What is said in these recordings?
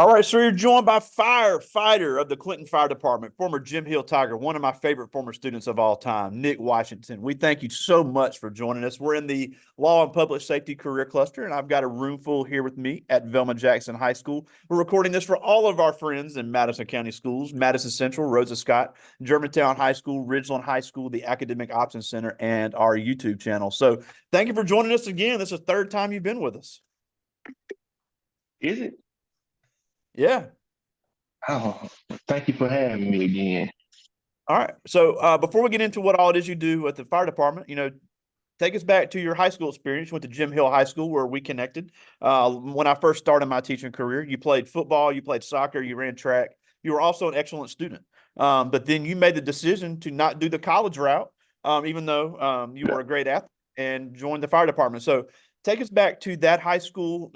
All right, so you're joined by Firefighter of the Clinton Fire Department, former Jim Hill Tiger, one of my favorite former students of all time, Nick Washington. We thank you so much for joining us. We're in the Law and Public Safety Career Cluster, and I've got a room full here with me at Velma Jackson High School. We're recording this for all of our friends in Madison County Schools, Madison Central, Rosa Scott, Germantown High School, Ridgeland High School, the Academic Options Center, and our YouTube channel. So thank you for joining us again. This is the third time you've been with us. Is it? Yeah. Oh, thank you for having me again. All right. So before we get into what all it is you do at the fire department, take us back to your high school experience. You went to Jim Hill High School where we connected. When I first started my teaching career, you played football, you played soccer, you ran track. You were also an excellent student. But then you made the decision to not do the college route, even though you were a great athlete, and joined the fire department. So take us back to that high school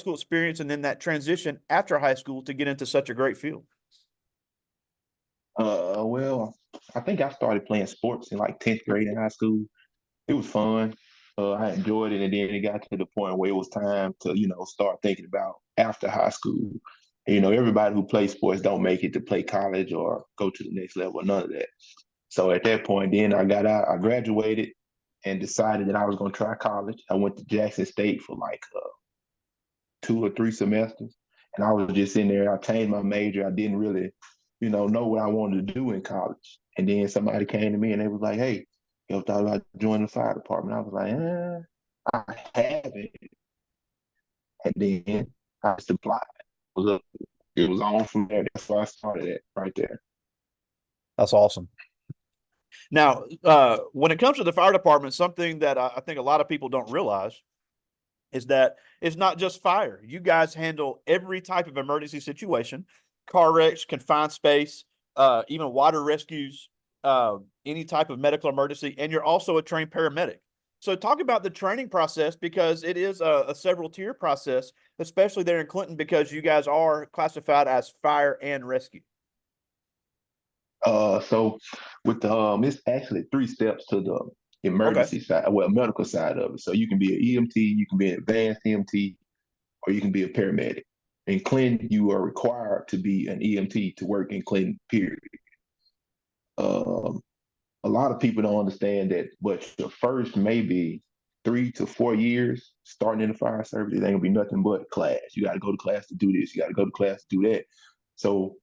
experience, and then that transition after high school to get into such a great field. Well, I think I started playing sports in like 10th grade in high school. It was fun. I enjoyed it, and then it got to the point where it was time to, start thinking about after high school. Everybody who plays sports don't make it to play college or go to the next level, none of that. So at that point, then I got out, I graduated and decided that I was going to try college. I went to Jackson State for like 2 or 3 semesters, and I was just in there. I changed my major. I didn't really, know what I wanted to do in college. And then somebody came to me and they was like, "Hey, you ever thought about joining the fire department?" I was like, I haven't. And then I just applied. It was on from there. That's why I started it right there. That's awesome. Now, when it comes to the fire department, something that I think a lot of people don't realize is that it's not just fire. You guys handle every type of emergency situation, car wrecks, confined space, even water rescues, any type of medical emergency, and you're also a trained paramedic. So talk about the training process because it is a several tier process, especially there in Clinton, because you guys are classified as fire and rescue. So with it's actually 3 steps to the Okay. emergency side, well, medical side of it. So you can be an EMT, you can be an advanced EMT, or you can be a paramedic. In Clinton, you are required to be an EMT to work in Clinton, period. Um, a lot of people don't understand that, but your first maybe 3 to 4 years starting in the fire service, it ain't gonna be nothing but class. You got to go to class to do this. You got to go to class to do that. So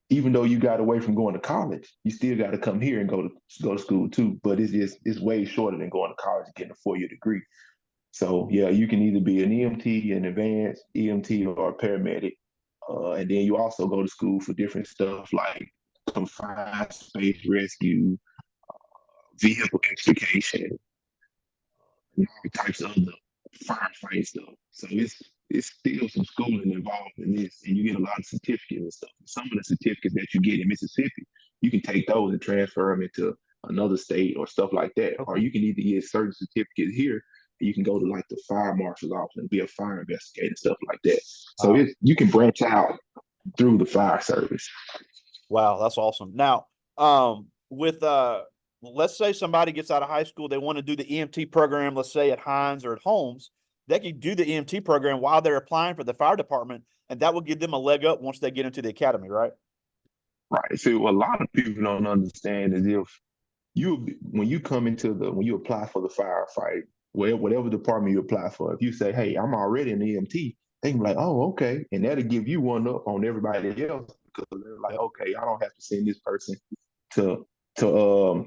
even though you got away from going to college, you still got to come here and go to school too. But it's way shorter than going to college and getting a 4-year degree. So yeah, you can either be an EMT, an advanced EMT, or a paramedic, and then you also go to school for different stuff like confined space rescue, vehicle extrication, and all types of other firefighting stuff. So it's still some schooling involved in this, and you get a lot of certificates and stuff. Some of the certificates that you get in Mississippi, you can take those and transfer them into another state or stuff like that. Or Okay. you can either get certain certificates here, and you can go to like the fire marshal's office and be a fire investigator and stuff like that. So Wow. you can branch out through the fire service. Wow, that's awesome. Now, with let's say somebody gets out of high school, they want to do the EMT program, let's say at Hines or at Holmes, they could do the EMT program while they're applying for the fire department, and that will give them a leg up once they get into the academy, right? Right. So what a lot of people don't understand is if you when you come into the when you apply for the firefight, whatever department you apply for, if you say, "Hey, I'm already an EMT," they can be like, "Oh, okay," and that'll give you one up on everybody else because they're like, Yep. "Okay, I don't have to send this person to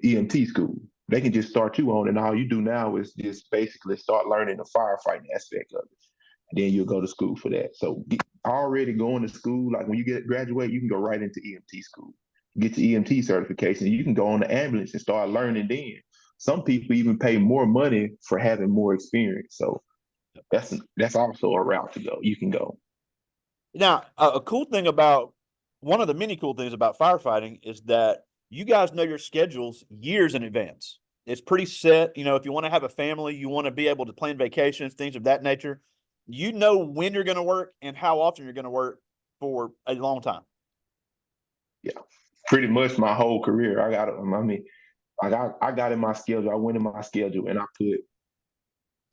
EMT school. They can just start you on, and all you do now is just basically start learning the firefighting aspect of it. And then you'll go to school for that. So already going to school, like when you graduate, you can go right into EMT school, get your EMT certification. You can go on the ambulance and start learning then. Some people even pay more money for having more experience. So that's also a route to go. You can go. Now, a cool thing about one of the many cool things about firefighting is that you guys know your schedules years in advance. It's pretty set. If you want to have a family, you want to be able to plan vacations, things of that nature. You know when you're going to work and how often you're going to work for a long time. Yeah, pretty much my whole career. I mean, like I got in my schedule. I went in my schedule and I put,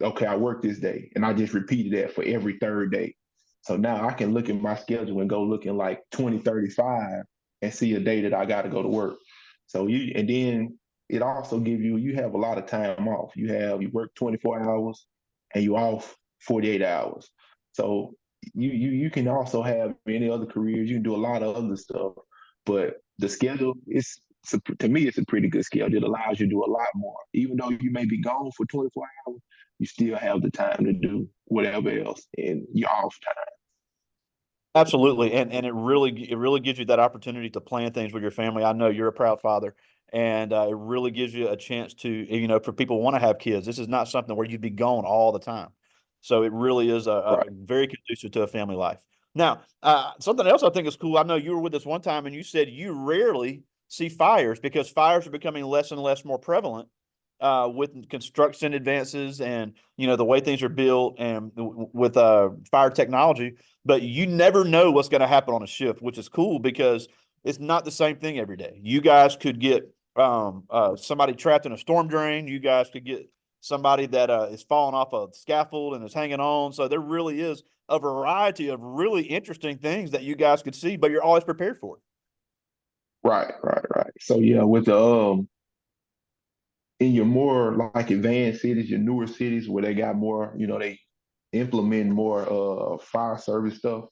okay, I work this day, and I just repeated that for every third day. So now I can look at my schedule and go look in like 2035 and see a day that I got to go to work. So and then it also give you have a lot of time off. You work 24 hours and you off 48 hours. So you can also have any other careers. You can do a lot of other stuff, but the schedule is to me it's a pretty good schedule. It allows you to do a lot more. Even though you may be gone for 24 hours, you still have the time to do whatever else in your off time. Absolutely, and it really gives you that opportunity to plan things with your family. I know you're a proud father, and it really gives you a chance to, for people who want to have kids. This is not something where you'd be gone all the time, so it really is a Right. very conducive to a family life. Now, something else I think is cool. I know you were with us one time, and you said you rarely see fires because fires are becoming less and less more prevalent with construction advances and the way things are built and with fire technology, but you never know what's going to happen on a shift, which is cool because it's not the same thing every day. You guys could get somebody trapped in a storm drain. You guys could get somebody that is falling off a scaffold and is hanging on. So there really is a variety of really interesting things that you guys could see, but you're always prepared for it. Right. So yeah, with the in your more like advanced cities, your newer cities where they got more, they implement more fire service stuff,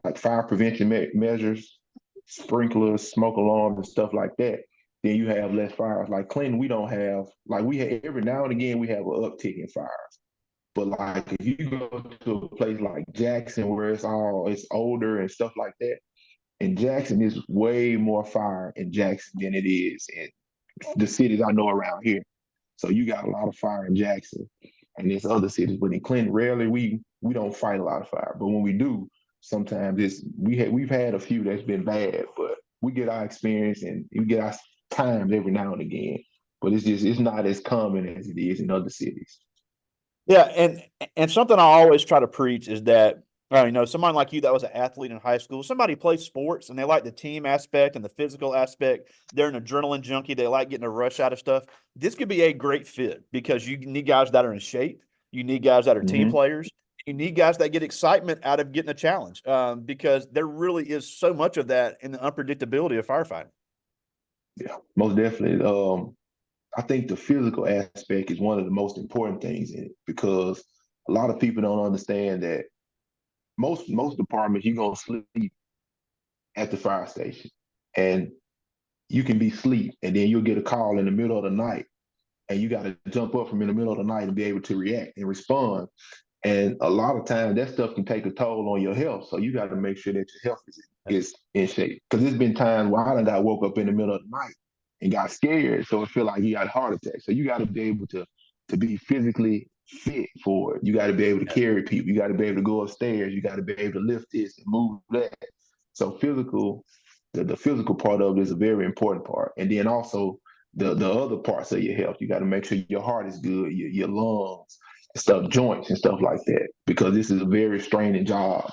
like fire prevention measures, sprinklers, smoke alarms, and stuff like that. Then you have less fires. Like Clinton, we don't have like we have every now and again we have an uptick in fires. But like if you go to a place like Jackson where it's older and stuff like that, in Jackson is way more fire in Jackson than it is in the cities I know around here. So you got a lot of fire in Jackson and there's other cities, but in Clinton, rarely we don't fight a lot of fire. But when we do, sometimes we've had a few that's been bad, but we get our experience and we get our times every now and again. But it's not as common as it is in other cities. Yeah, and something I always try to preach is that someone like you that was an athlete in high school, somebody plays sports and they like the team aspect and the physical aspect. They're an adrenaline junkie. They like getting a rush out of stuff. This could be a great fit because you need guys that are in shape. You need guys that are team Mm-hmm. players. You need guys that get excitement out of getting a challenge because there really is so much of that in the unpredictability of firefighting. Yeah, most definitely. I think the physical aspect is one of the most important things in it because a lot of people don't understand that most departments you're gonna sleep at the fire station, and you can be asleep, and then you'll get a call in the middle of the night, and you got to jump up from in the middle of the night and be able to react and respond. And a lot of times that stuff can take a toll on your health. So you got to make sure that your health is in shape. Because there's been times where I done got woke up in the middle of the night and got scared. So it feel like you got a heart attack. So you got to be able to be physically fit for it. You got to be able to carry people. You got to be able to go upstairs. You got to be able to lift this and move that. So the physical part of it is a very important part. And then also the other parts of your health. You got to make sure your heart is good, your lungs, stuff, joints and stuff like that, because this is a very straining job.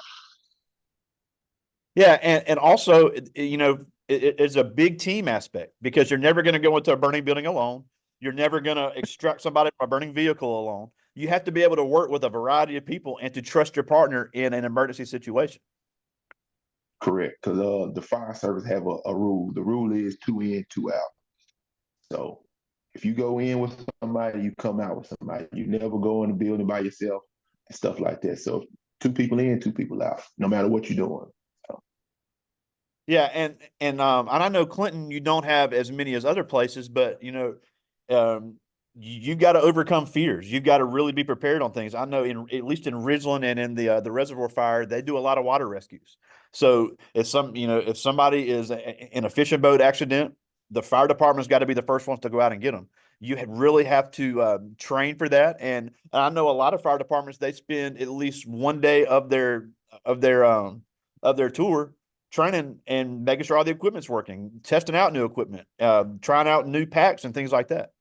Yeah, and also, it's a big team aspect because you're never going to go into a burning building alone. You're never going to extract somebody from a burning vehicle alone. You have to be able to work with a variety of people and to trust your partner in an emergency situation. Correct, because the fire service have a rule. The rule is 2 in, 2 out. So if you go in with somebody, you come out with somebody. You never go in the building by yourself and stuff like that. So 2 people in, 2 people out, no matter what you're doing. So, Yeah, and I know Clinton, you don't have as many as other places, but you got to overcome fears. You've got to really be prepared on things. I know at least in Ridgeland and in the reservoir fire, they do a lot of water rescues. So if somebody is in a fishing boat accident, the fire department's got to be the first ones to go out and get them. You really have to train for that, and I know a lot of fire departments they spend at least one day of their of their tour training and making sure all the equipment's working, testing out new equipment, trying out new packs and things like that.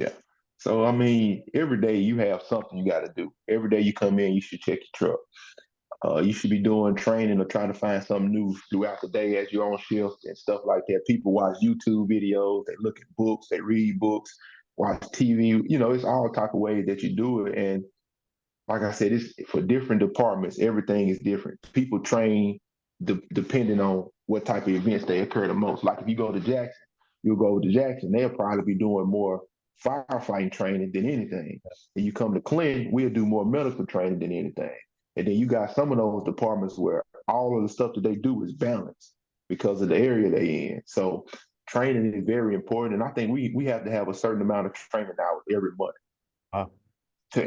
yeah. So I mean, every day you have something you got to do. Every day you come in, you should check your truck. You should be doing training or trying to find something new throughout the day as you're on shift and stuff like that. People watch YouTube videos, they look at books, they read books, watch TV. It's all type of ways that you do it. And like I said, it's for different departments. Everything is different. People train depending on what type of events they occur the most. Like if you go to Jackson, you'll go to Jackson. They'll probably be doing more firefighting training than anything. And you come to Clinton, we'll do more medical training than anything. And then you got some of those departments where all of the stuff that they do is balanced because of the area they in. So training is very important. And I think we have to have a certain amount of training hours every month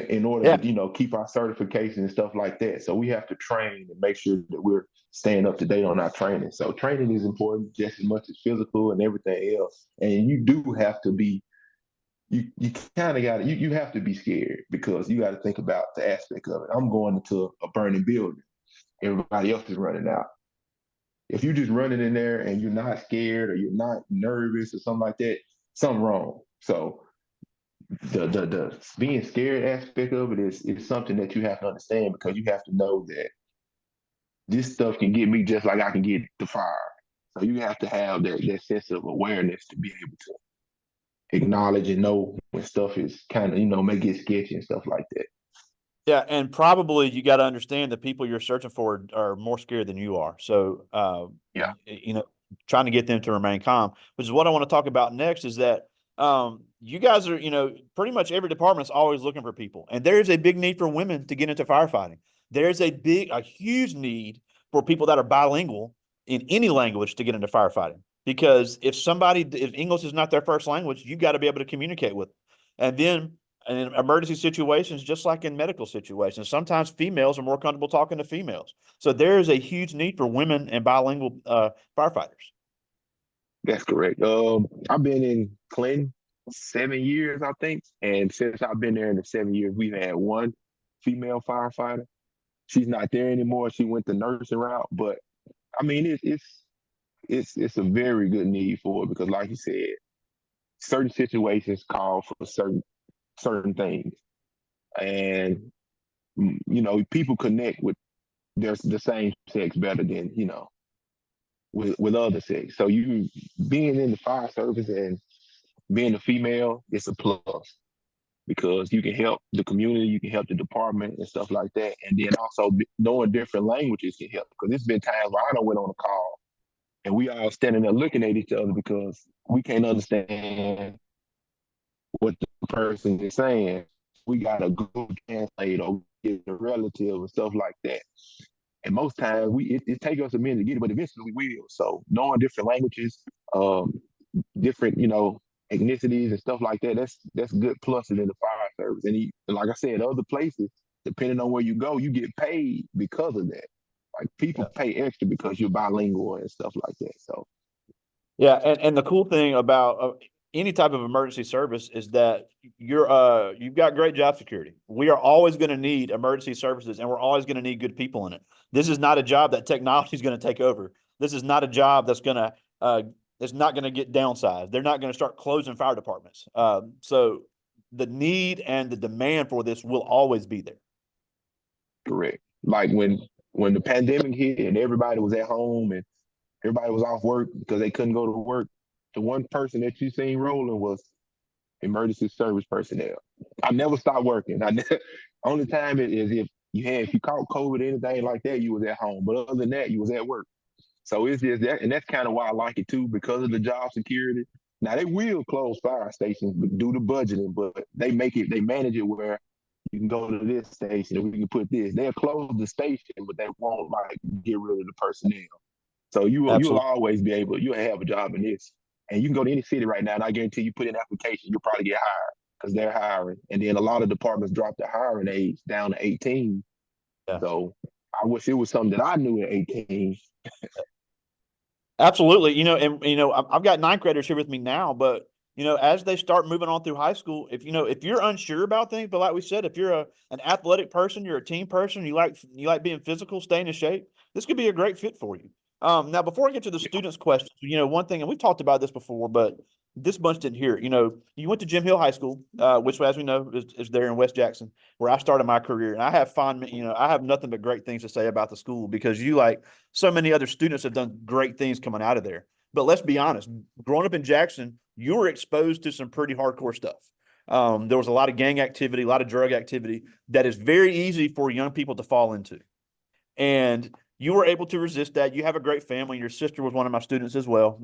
in order Yeah. to keep our certification and stuff like that. So we have to train and make sure that we're staying up to date on our training. So training is important just as much as physical and everything else. And you do have to be you kind of got to you have to be scared because you got to think about the aspect of it. I'm going into a burning building. Everybody else is running out. If you're just running in there and you're not scared or you're not nervous or something like that, something wrong. So the being scared aspect of it is something that you have to understand because you have to know that this stuff can get me just like I can get the fire. So you have to have that sense of awareness to be able to acknowledge and know when stuff is kind of, may get sketchy and stuff like that. Yeah, and probably you got to understand the people you're searching for are more scared than you are. So, Yeah. trying to get them to remain calm, which is what I want to talk about next. Is that you guys are, pretty much every department is always looking for people, and there is a big need for women to get into firefighting. There's a huge need for people that are bilingual in any language to get into firefighting. Because if English is not their first language, you got to be able to communicate with them. And then in emergency situations, just like in medical situations, sometimes females are more comfortable talking to females. So there is a huge need for women and bilingual firefighters. That's correct. I've been in Clinton 7 years, I think, and since I've been there in the 7 years, we've had one female firefighter. She's not there anymore. She went the nursing route, but I mean, it's a very good need for it because, like you said, certain situations call for certain things, and people connect with the same sex better than with other sex. So you being in the fire service and being a female, it's a plus because you can help the community, you can help the department and stuff like that. And then also knowing different languages can help because there's been times where I don't went on a call and we all standing there looking at each other because we can't understand what the person is saying. We got to go translate or get a relative and stuff like that. And most times it takes us a minute to get it, but eventually we will. So knowing different languages, um, different, ethnicities and stuff like that, that's good pluses in the fire service. And like I said, other places, depending on where you go, you get paid because of that. Like people pay extra because you're bilingual and stuff like that. So Yeah, and the cool thing about any type of emergency service is that you've got great job security. We are always going to need emergency services, and we're always going to need good people in it. This is not a job that technology is going to take over. This is not a job that's not going to get downsized. They're not going to start closing fire departments. So the need and the demand for this will always be there. correct. Like when the pandemic hit and everybody was at home and everybody was off work because they couldn't go to work, the one person that you seen rolling was emergency service personnel. I never stopped working. Only time it is if you caught COVID or anything like that, you was at home. But other than that, you was at work. So it's just that, and that's kind of why I like it too, because of the job security. Now they will close fire stations due to budgeting, but they manage it where you can go to this station and we can put this. They'll close the station, but they won't like get rid of the personnel. So you'll Absolutely. always be able, you'll have a job in this. And you can go to any city right now, and I guarantee you put in an application, you'll probably get hired because they're hiring. And then a lot of departments drop the hiring age down to 18. Yeah. So I wish it was something that I knew at 18. Absolutely. I've got ninth graders here with me now, but as they start moving on through high school, if you're unsure about things, but like we said, if you're an athletic person, you're a team person, you like being physical, staying in shape, this could be a great fit for you. Now before I get to the students' questions, one thing, and we've talked about this before, but this bunch didn't hear it. You went to Jim Hill High School, which, as we know, is there in West Jackson, where I started my career, and I have I have nothing but great things to say about the school because like so many other students have done great things coming out of there. But let's be honest, growing up in Jackson, you were exposed to some pretty hardcore stuff. There was a lot of gang activity, a lot of drug activity that is very easy for young people to fall into. And you were able to resist that. You have a great family. Your sister was one of my students as well,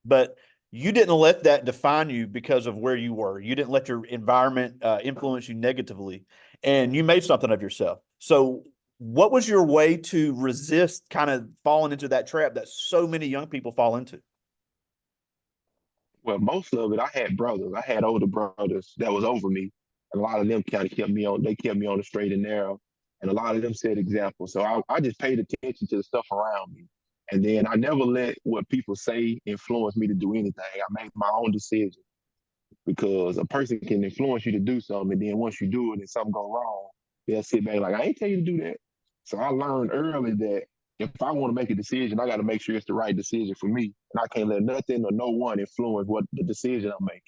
but you didn't let that define you because of where you were. You didn't let your environment influence you negatively, and you made something of yourself. So, what was your way to resist kind of falling into that trap that so many young people fall into? Well, most of it, I had brothers. I had older brothers that was over me. And a lot of them kind of kept me on, they kept me on the straight and narrow. And a lot of them set examples. So I just paid attention to the stuff around me. And then I never let what people say influence me to do anything. I made my own decision because a person can influence you to do something. And then once you do it and something go wrong, they'll sit back like, I ain't tell you to do that. So I learned early that if I want to make a decision, I got to make sure it's the right decision for me. And I can't let nothing or no one influence what the decision I'm making.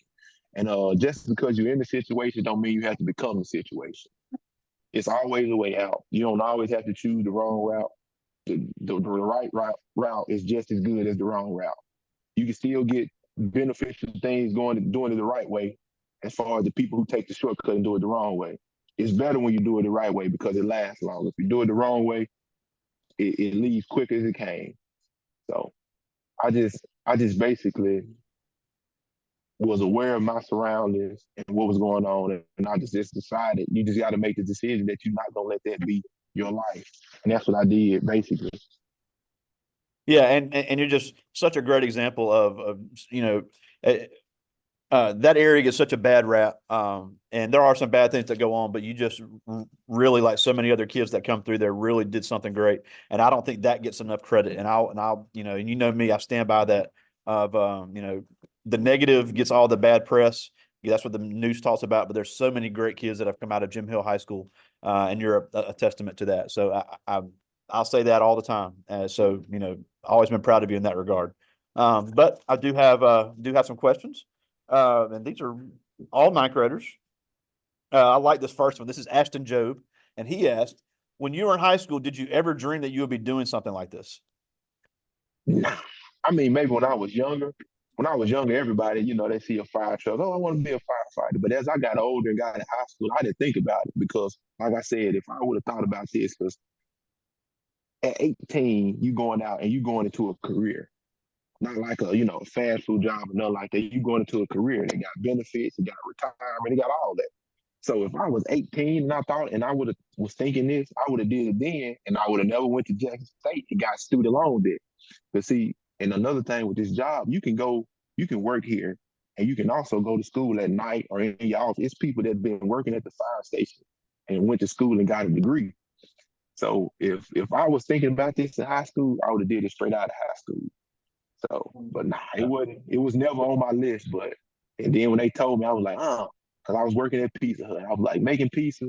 And just because you're in the situation don't mean you have to become the situation. It's always a way out. You don't always have to choose the wrong route. The right route is just as good as the wrong route. You can still get beneficial things doing it the right way as far as the people who take the shortcut and do it the wrong way. It's better when you do it the right way because it lasts longer. If you do it the wrong way, it leaves quick as it came. So I just basically was aware of my surroundings and what was going on, and I just decided you just got to make the decision that you're not gonna let that be your life, and that's what I did basically. Yeah, and you're just such a great example of uh, that area gets such a bad rap. And there are some bad things that go on, but you just really, like so many other kids that come through there, really did something great. And I don't think that gets enough credit. And I'll, and you know me, I stand by that of, the negative gets all the bad press. Yeah, that's what the news talks about, but there's so many great kids that have come out of Jim Hill High School. And you're a testament to that. So I'll say that all the time. So, always been proud of you in that regard. But I do have some questions. And these are all ninth graders. I like this first one. This is Ashton Job, and he asked, "When you were in high school, did you ever dream that you would be doing something like this?" Nah. I mean, maybe when I was younger. When I was younger, everybody, they see a fire truck. Oh, I want to be a firefighter. But as I got older and got in high school, I didn't think about it because, like I said, if I would have thought about this, because at 18, you going out and you going into a career, not like a fast food job or nothing like that. You going into a career. They got benefits, they got retirement, they got all that. So if I was 18 and I thought and I would have was thinking this, I would have did it then, and I would have never went to Jackson State and got student loan debt. But see, and another thing with this job, you can work here, and you can also go to school at night or in your office. It's people that've been working at the fire station and went to school and got a degree. So if I was thinking about this in high school, I would have did it straight out of high school. So, but nah, it wasn't. It was never on my list. But and then when they told me, I was like, because I was working at Pizza Hut. I was like making pizza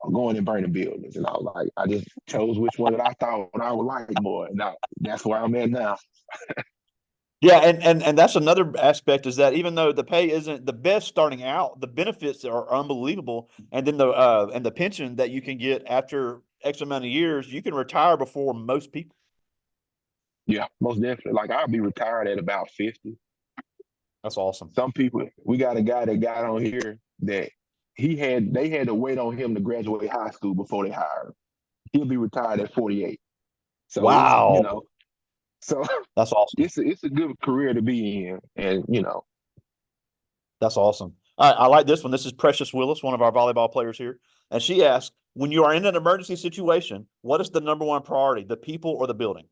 or going and burning buildings, and I was like, I just chose which one that I thought I would like more, and that's where I'm at now. Yeah, and that's another aspect is that even though the pay isn't the best starting out, the benefits are unbelievable, and then the pension that you can get after X amount of years, you can retire before most people. Yeah, most definitely. Like I'll be retired at about 50. That's awesome. Some people, we got a guy that got on here that they had to wait on him to graduate high school before they hired him. He'll be retired at 48. So it's Wow, so that's awesome. it's a good career to be in, and That's awesome. All right, I like this one. This is Precious Willis, one of our volleyball players here, and she asked, "When you are in an emergency situation, what is the number one priority, the people or the building?"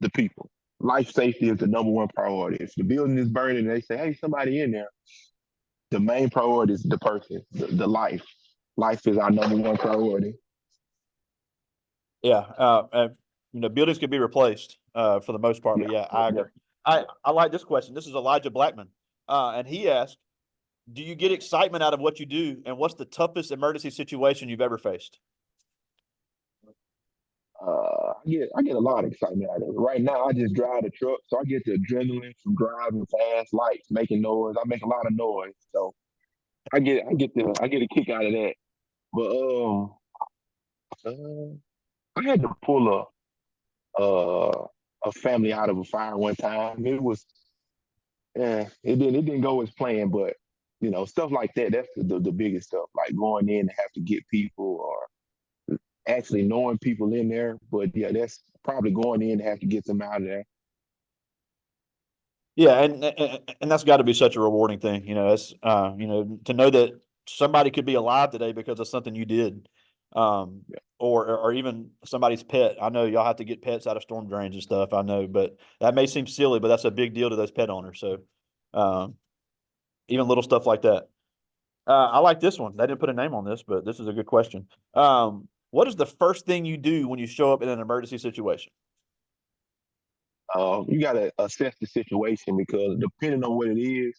the people. Life safety is the number one priority. If the building is burning and they say, hey, somebody in there, the main priority is the person, the life. Life is our number one priority. Yeah, buildings could be replaced for the most part, Yeah, but yeah, I most agree. definitely. I like this question. This is Elijah Blackman, and he asked, "Do you get excitement out of what you do, and what's the toughest emergency situation you've ever faced?" I get a lot of excitement out of it. Right now, I just drive the truck, so I get the adrenaline from driving fast, lights, making noise. I make a lot of noise, so I get a kick out of that. But I had to pull a family out of a fire one time. It didn't go as planned, but stuff like that. That's the biggest stuff, like going in and have to get people or actually knowing people in there. But yeah, that's probably going in to have to get them out of there. Yeah, and that's got to be such a rewarding thing. It's to know that somebody could be alive today because of something you did, Yeah. or even somebody's pet. I know y'all have to get pets out of storm drains and stuff. I know, but that may seem silly, but that's a big deal to those pet owners. So, um, even little stuff like that. I like this one. They didn't put a name on this, but this is a good question. What is the first thing you do when you show up in an emergency situation? You got to assess the situation because depending on what it is,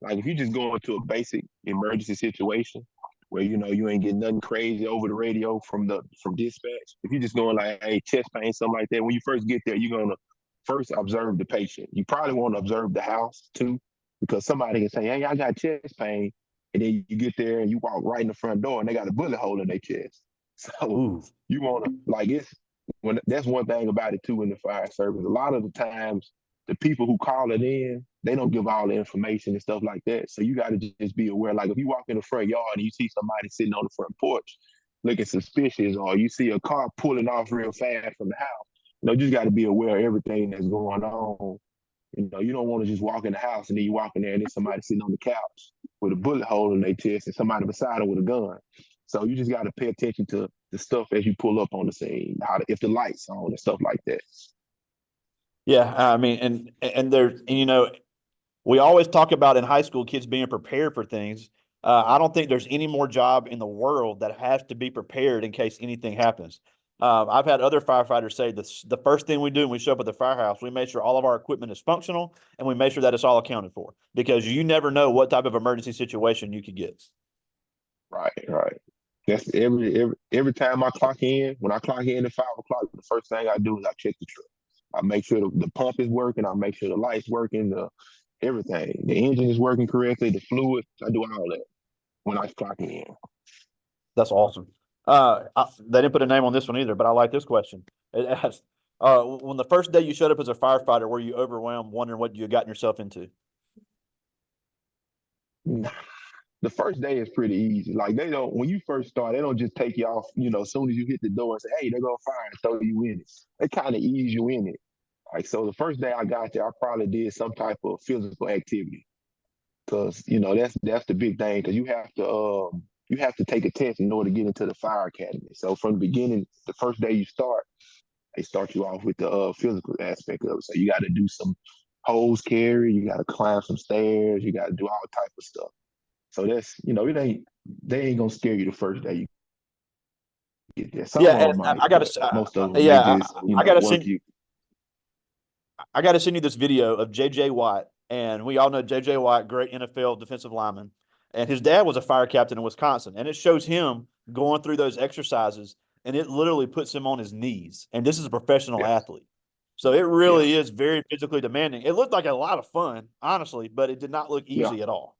like if you just go into a basic emergency situation where you ain't getting nothing crazy over the radio from dispatch. If you're just going like, hey, chest pain, something like that, when you first get there, you're gonna first observe the patient. You probably want to observe the house too, because somebody can say, hey, I got chest pain, and then you get there and you walk right in the front door and they got a bullet hole in their chest. So Ooh, you want to like it's when that's one thing about it too in the fire service. A lot of the times the people who call it in, they don't give all the information and stuff like that. So you got to just be aware. Like if you walk in the front yard and you see somebody sitting on the front porch looking suspicious, or you see a car pulling off real fast from the house, just got to be aware of everything that's going on. You don't want to just walk in the house and then you walk in there and there's somebody sitting on the couch with a bullet hole in their chest and somebody beside them with a gun. So you just got to pay attention to the stuff as you pull up on the scene, if the lights on and stuff like that. yeah. I mean, and there's we always talk about in high school kids being prepared for things. I don't think there's any more job in the world that has to be prepared in case anything happens. I've had other firefighters say the first thing we do when we show up at the firehouse, we make sure all of our equipment is functional and we make sure that it's all accounted for because you never know what type of emergency situation you could get. Right, right. That's every time I clock in. When I clock in at 5 o'clock, the first thing I do is I check the truck. I make sure the pump is working. I make sure the lights working. The everything. The engine is working correctly. The fluid. I do all that when I clock in. That's awesome. They didn't put a name on this one either, but I like this question. It asks, when the first day you showed up as a firefighter, were you overwhelmed, wondering what you had gotten yourself into? The first day is pretty easy. Like they don't when you first start, they don't just take you off. As soon as you hit the door and say, "Hey, they're gonna fire," and throw you in it. They kind of ease you in it. Like so, the first day I got there, I probably did some type of physical activity because that's the big thing because you have to take a test in order to get into the fire academy. So from the beginning, the first day you start, they start you off with the physical aspect of it. So you got to do some hose carry, you got to climb some stairs, you got to do all type of stuff. So that's it ain't they ain't gonna scare you the first day you get there. Some Yeah, of and them might, I got but to, most of them they yeah, just I got to work send you. I got to send you this video of JJ Watt, and we all know JJ Watt, great NFL defensive lineman, and his dad was a fire captain in Wisconsin, and it shows him going through those exercises, and it literally puts him on his knees. And this is a professional Yes, athlete, so it yeah, really is very physically demanding. It looked like a lot of fun, honestly, but it did not look yeah, easy at all.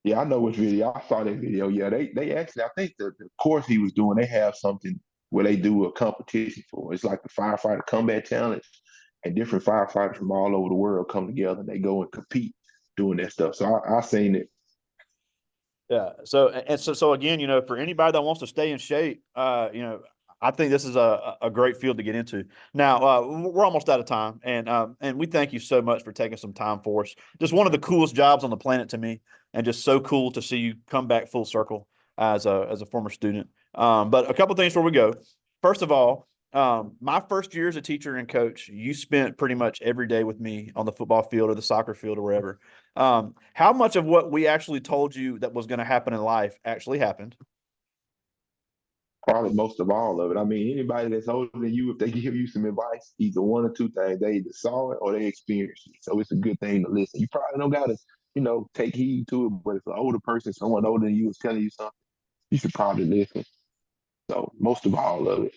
yeah. I know which video. I saw that video. Yeah, they actually I think the course he was doing they have something where they do a competition for. It's like the firefighter combat challenge, and different firefighters from all over the world come together and they go and compete doing that stuff. So I seen it. Yeah. So again, for anybody that wants to stay in shape, I think this is a great field to get into. Now, we're almost out of time, and we thank you so much for taking some time for us. Just one of the coolest jobs on the planet to me, and just so cool to see you come back full circle as a former student. But a couple things before we go. First of all, my first year as a teacher and coach, you spent pretty much every day with me on the football field or the soccer field or wherever. How much of what we actually told you that was going to happen in life actually happened? Probably most of all of it. I mean, anybody that's older than you, if they give you some advice, either one or two things, they either saw it or they experienced it. So it's a good thing to listen. You probably don't gotta, take heed to it, but if an older person, someone older than you is telling you something, you should probably listen. So most of all of it.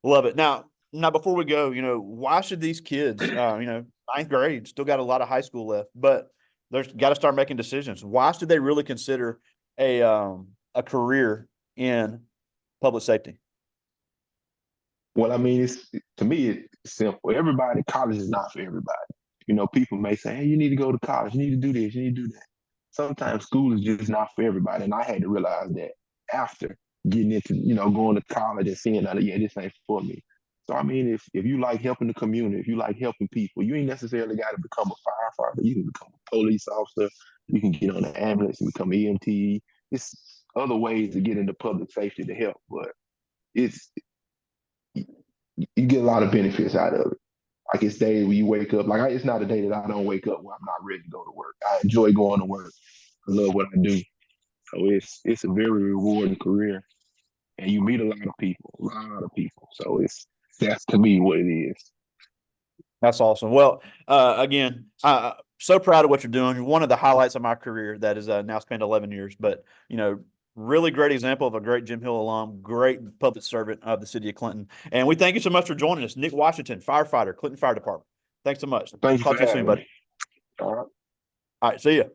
Love it. Now before we go, why should these kids, ninth grade, still got a lot of high school left, but there's got to start making decisions. Why should they really consider a career in public safety? Well, I mean, it's to me, it's simple. Everybody, college is not for everybody. People may say, hey, you need to go to college, you need to do this, you need to do that. sometimes school is just not for everybody. And I had to realize that after getting into, going to college and seeing that, yeah, this ain't for me. So I mean, if you like helping the community, if you like helping people, you ain't necessarily got to become a firefighter. You can become a police officer. You can get on the ambulance and become EMT. It's other ways to get into public safety to help, but it's you get a lot of benefits out of it. Like it's days where you wake up. Like it's not a day that I don't wake up where I'm not ready to go to work. I enjoy going to work. I love what I do. So it's a very rewarding career, and you meet a lot of people, a lot of people. So that's to me what it is. That's awesome. Well, again, so proud of what you're doing. You're one of the highlights of my career that is now spanned 11 years, but really great example of a great Jim Hill alum, great public servant of the city of Clinton. And we thank you so much for joining us. Nick Washington, firefighter, Clinton Fire Department. Thanks so much. Thank you Talk for to you soon, having me. buddy. All right. All right. See you.